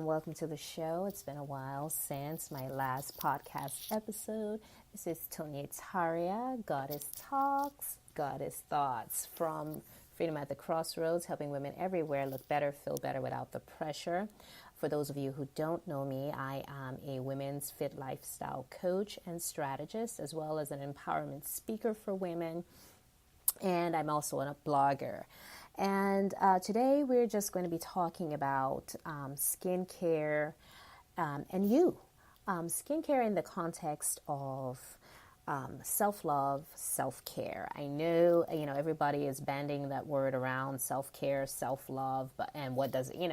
welcome to the show. It's been a while since my last podcast episode. This is Tonya Taria, Goddess Talks, Goddess Thoughts from Freedom at the Crossroads, helping women everywhere look better, feel better without the pressure. For those of you who don't know me, I am a women's fit lifestyle coach and strategist, as well as an empowerment speaker for women. And I'm also a blogger. And today we're just going to be talking about skincare and you. Skincare in the context of self-love, self-care. I know, everybody is banding that word around, self-care, self-love, and what does it,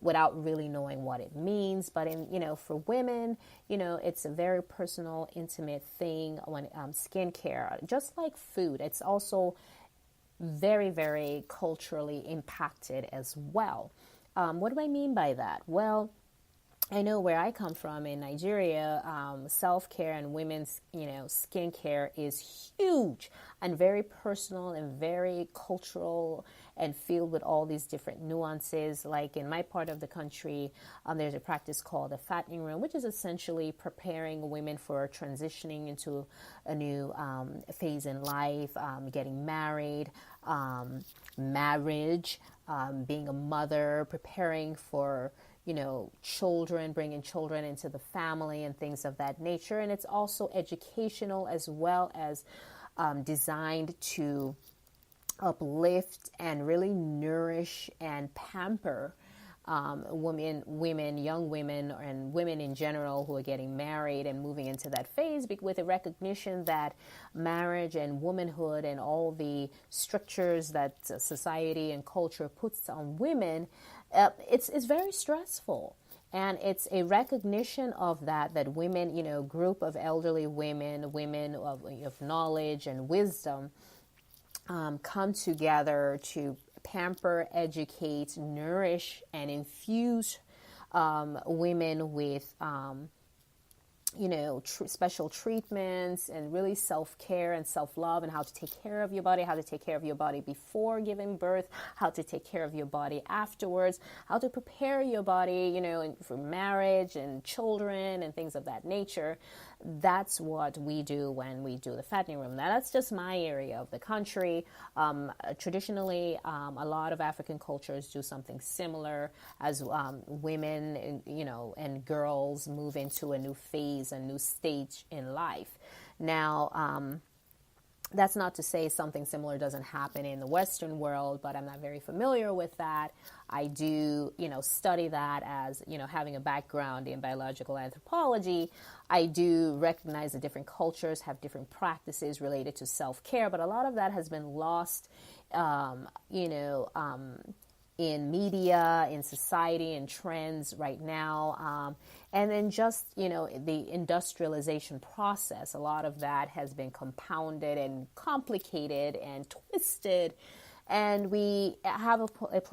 without really knowing what it means. But for women, it's a very personal, intimate thing when skincare, just like food, it's also very, very culturally impacted as well. What do I mean by that? Well, I know where I come from in Nigeria, self-care and women's, skincare is huge and very personal and very cultural and filled with all these different nuances. Like in my part of the country, there's a practice called the fattening room, which is essentially preparing women for transitioning into a new phase in life, getting married, marriage, being a mother, preparing for children, bringing children into the family and things of that nature. And it's also educational as well as designed to uplift and really nourish and pamper women, young women, and women in general who are getting married and moving into that phase with a recognition that marriage and womanhood and all the strictures that society and culture puts on women, it's very stressful. And it's a recognition of that women, group of elderly women of knowledge and wisdom come together to pamper, educate, nourish, and infuse women with special treatments and really self-care and self-love and how to take care of your body, how to take care of your body before giving birth, how to take care of your body afterwards, how to prepare your body, for marriage and children and things of that nature. That's what we do when we do the fattening room. Now, that's just my area of the country. Traditionally, a lot of African cultures do something similar as women, and girls move into a new phase, a new stage in life. Now, that's not to say something similar doesn't happen in the Western world, but I'm not very familiar with that. I do, study that as, having a background in biological anthropology. I do recognize that different cultures have different practices related to self-care, but a lot of that has been lost, in media, in society, and trends right now. And then just, the industrialization process, a lot of that has been compounded and complicated and twisted. And we have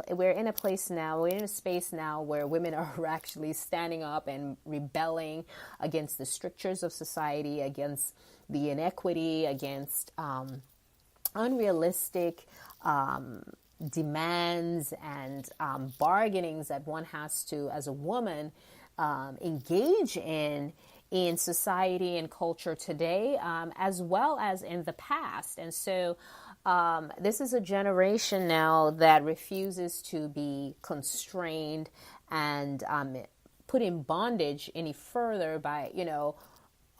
we're in a place now, we're in a space now where women are actually standing up and rebelling against the strictures of society, against the inequity, against unrealistic demands and bargainings that one has to, as a woman, engage in society and culture today, as well as in the past. And so this is a generation now that refuses to be constrained and put in bondage any further by,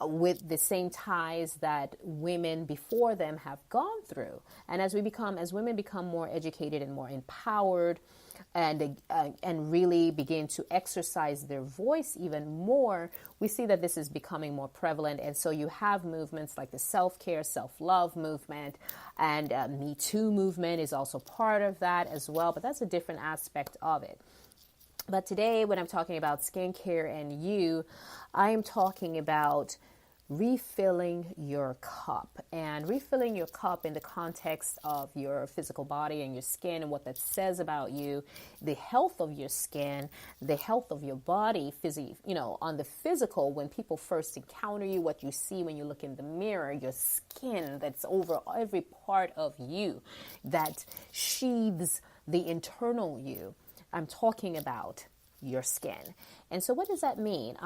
with the same ties that women before them have gone through. And as women become more educated and more empowered and really begin to exercise their voice even more, we see that this is becoming more prevalent. And so you have movements like the self-care, self-love movement, and Me Too movement is also part of that as well. But that's a different aspect of it. But today, when I'm talking about skincare and you, I am talking about refilling your cup, and refilling your cup in the context of your physical body and your skin and what that says about you, the health of your skin, the health of your body, on the physical, when people first encounter you, what you see when you look in the mirror, your skin that's over every part of you that sheathes the internal you. I'm talking about your skin. And so what does that mean?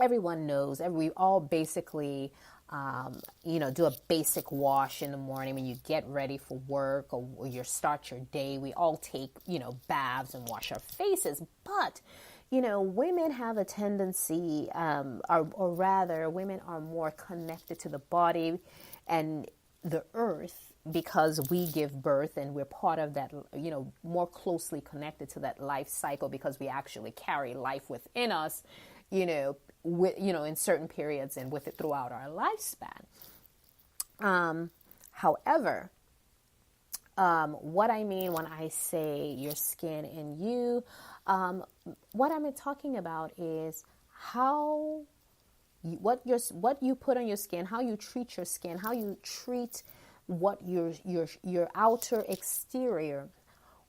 Everyone knows, we all basically, do a basic wash in the morning when you get ready for work or you start your day. We all take, baths and wash our faces. But, women have a tendency, or rather, women are more connected to the body and the earth because we give birth and we're part of that, more closely connected to that life cycle because we actually carry life within us, in certain periods and with it throughout our lifespan. However, what I mean when I say your skin and you, what I'm talking about is what you put on your skin, how you treat your skin, how you treat what your outer exterior,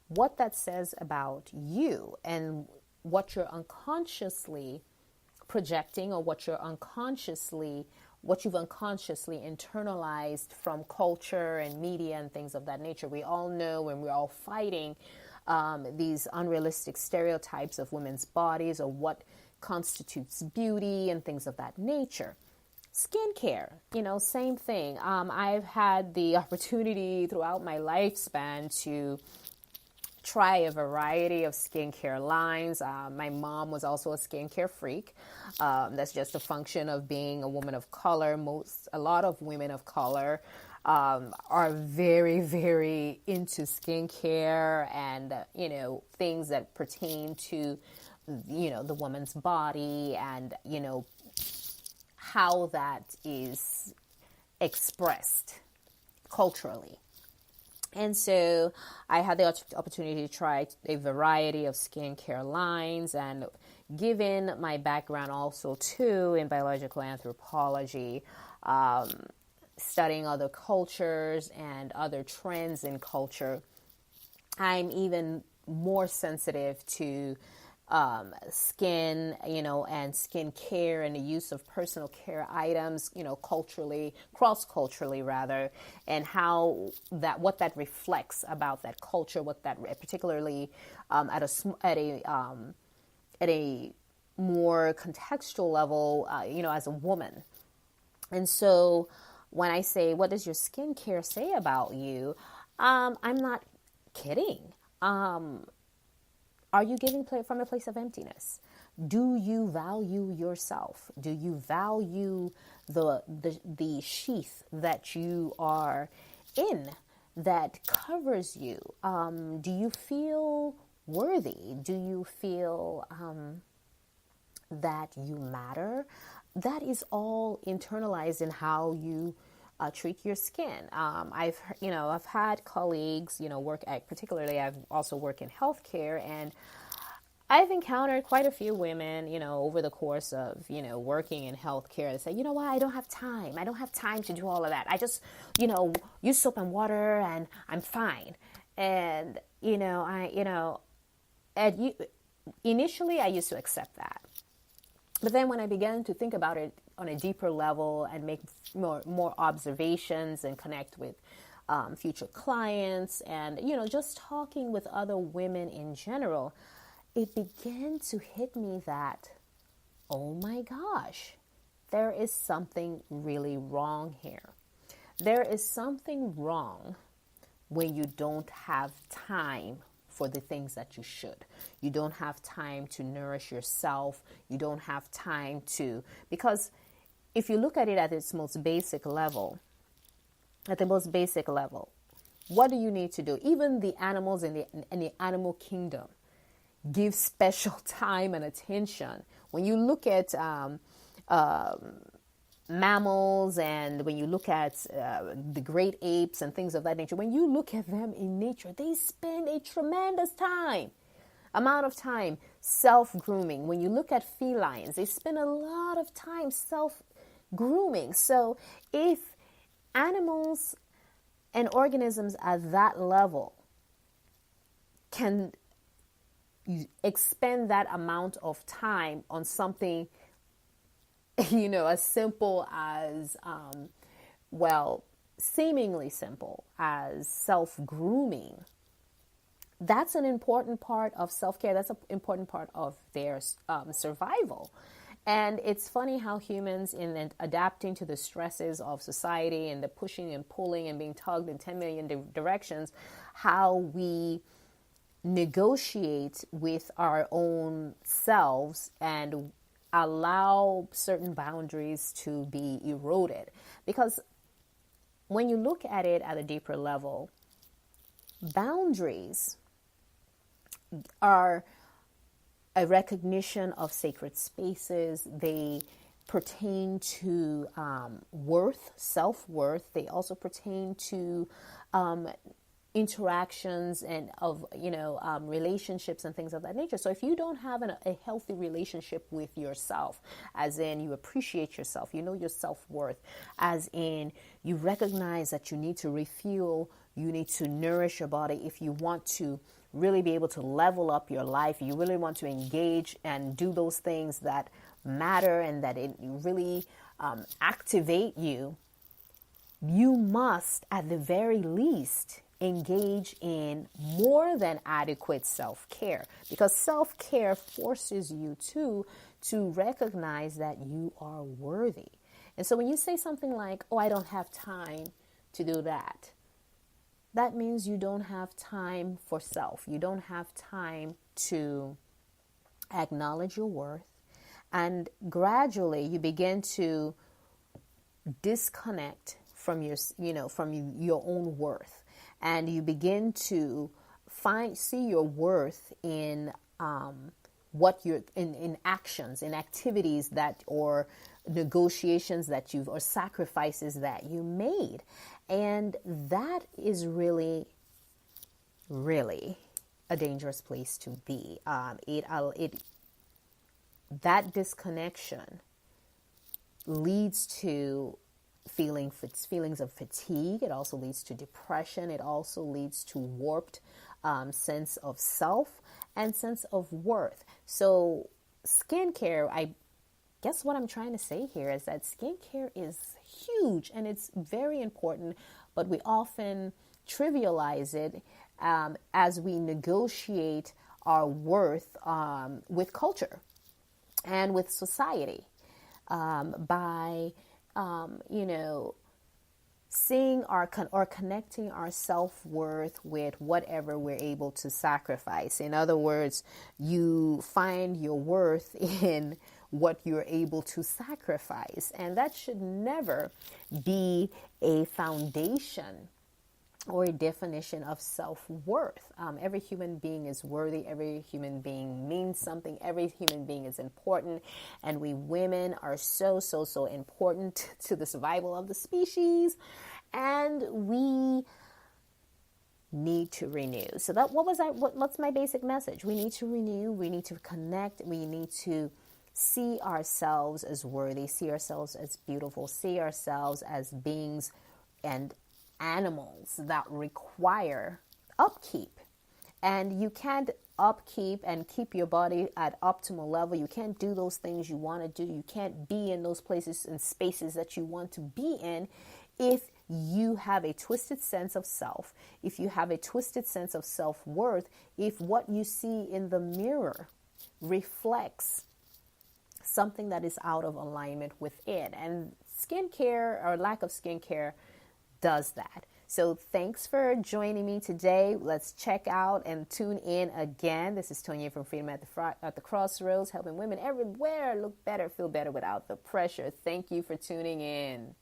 what that says about you and what you're unconsciously projecting or what you've unconsciously internalized from culture and media and things of that nature. We all know when we're all fighting these unrealistic stereotypes of women's bodies or what constitutes beauty and things of that nature. Skincare, same thing. I've had the opportunity throughout my lifespan to try a variety of skincare lines. My mom was also a skincare freak. That's just a function of being a woman of color. A lot of women of color are very, very into skincare and, things that pertain to, the woman's body and, how that is expressed culturally. And so I had the opportunity to try a variety of skincare lines, and given my background also too in biological anthropology, studying other cultures and other trends in culture, I'm even more sensitive to skin, and skin care and the use of personal care items, culturally, cross-culturally rather, and what that reflects about that culture, what that particularly at a more contextual level, as a woman. And so when I say, what does your skincare say about you? I'm not kidding. Are you giving from a place of emptiness? Do you value yourself? Do you value the sheath that you are in that covers you? Do you feel worthy? Do you feel that you matter? That is all internalized in how you treat your skin. I've had colleagues, particularly I've also worked in healthcare, and I've encountered quite a few women, over the course of, working in healthcare that say, you know what, I don't have time. I don't have time to do all of that. I just, use soap and water and I'm fine. And, initially I used to accept that. But then when I began to think about it on a deeper level and make more observations and connect with future clients and, just talking with other women in general, it began to hit me that, oh my gosh, there is something really wrong here. There is something wrong when you don't have time for the things that you should. You don't have time to nourish yourself. You don't have time because if you look at it at its most basic level, what do you need to do? Even the animals in the animal kingdom give special time and attention. When you look at mammals and when you look at the great apes and things of that nature, when you look at them in nature, they spend a tremendous amount of time self-grooming. When you look at felines, they spend a lot of time self-grooming. So if animals and organisms at that level can expend that amount of time on something as simple as, seemingly simple as self-grooming, that's an important part of self-care. That's an important part of their survival. And it's funny how humans, in adapting to the stresses of society and the pushing and pulling and being tugged in 10 million directions, how we negotiate with our own selves and allow certain boundaries to be eroded. Because when you look at it at a deeper level, boundaries are a recognition of sacred spaces. They pertain to worth, self-worth. They also pertain to interactions and of relationships and things of that nature. So if you don't have a healthy relationship with yourself, as in you appreciate yourself, you know your self-worth, as in you recognize that you need to refuel, you need to nourish your body if you want to really be able to level up your life, you really want to engage and do those things that matter and that it really activate you, you must at the very least engage in more than adequate self-care, because self-care forces you to recognize that you are worthy. And so when you say something like, oh, I don't have time to do that, that means you don't have time for self. You don't have time to acknowledge your worth. And gradually you begin to disconnect from your own worth. And you begin to see your worth in what you're in actions, in activities that, or negotiations that or sacrifices that you made. And that is really, really a dangerous place to be. That disconnection leads to feelings of fatigue. It also leads to depression. It also leads to warped sense of self and sense of worth. So skincare, I guess what I'm trying to say here is that skincare is huge and it's very important, but we often trivialize it as we negotiate our worth with culture and with society by seeing or connecting our self-worth with whatever we're able to sacrifice. In other words, you find your worth in what you're able to sacrifice. And that should never be a foundation or a definition of self-worth. Every human being is worthy. Every human being means something. Every human being is important. And we women are so important to the survival of the species. And we need to renew. So what's my basic message? We need to renew. We need to connect. We need to see ourselves as worthy, see ourselves as beautiful, see ourselves as beings and animals that require upkeep. And you can't upkeep and keep your body at optimal level. You can't do those things you want to do. You can't be in those places and spaces that you want to be in if you have a twisted sense of self, if you have a twisted sense of self-worth, if what you see in the mirror reflects something that is out of alignment with it. And skincare or lack of skincare does that. So thanks for joining me today. Let's check out and tune in again. This is Tonya from Freedom at the Crossroads, helping women everywhere look better, feel better without the pressure. Thank you for tuning in.